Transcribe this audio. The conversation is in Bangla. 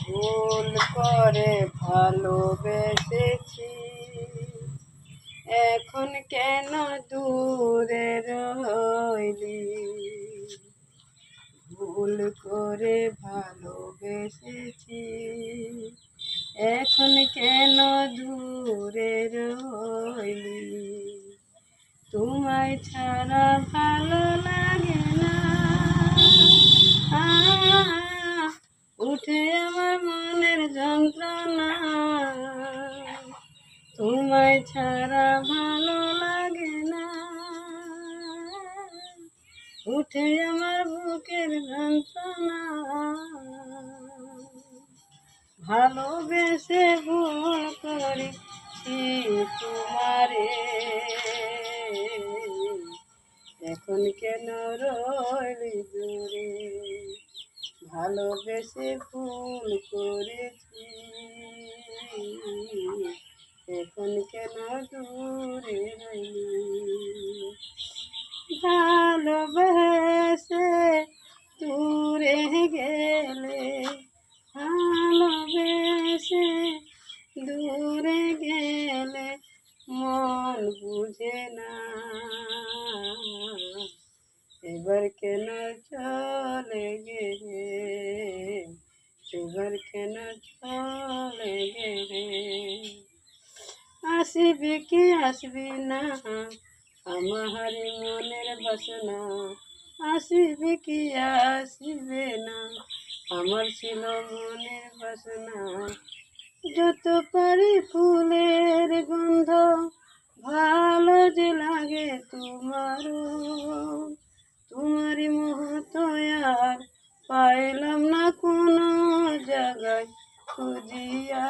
ভুল করে ভালোবেসেছি, এখন কেন দূরে রইলি? ভুল করে ভালোবেসেছি, এখন কেন দূরে রইলি? তোমায় ছাড়া ভালো লাগে না, উঠে আমার মনের যন্ত্রণা। তোমায় ছাড়া ভালো লাগে না, উঠে আমার বুকের যন্ত্রণা। ভালোবেসে ভুল করেছি তোমারে, এখন কেন রইলি দূরে? ভালোবেসে ভুল করেছি, এখন কেন দূরে রইলি? ভালোবেসে দূরে গেলে, ভালোবেসে দূরে গেলে মন বুঝে না, এবার কেন চলে গেলে? এবার কেন চলে গেলে? আসবি কি আসবি না আমার মনের বাসনা? আসবি কি আসবে না আমার ছিল মনের বাসনা? যত পারি ফুলের গন্ধ ভালো যে লাগে তোমারও, তোমারই মহত্ব আর পাইলাম না কোনো জায়গায় খুঁজিয়া।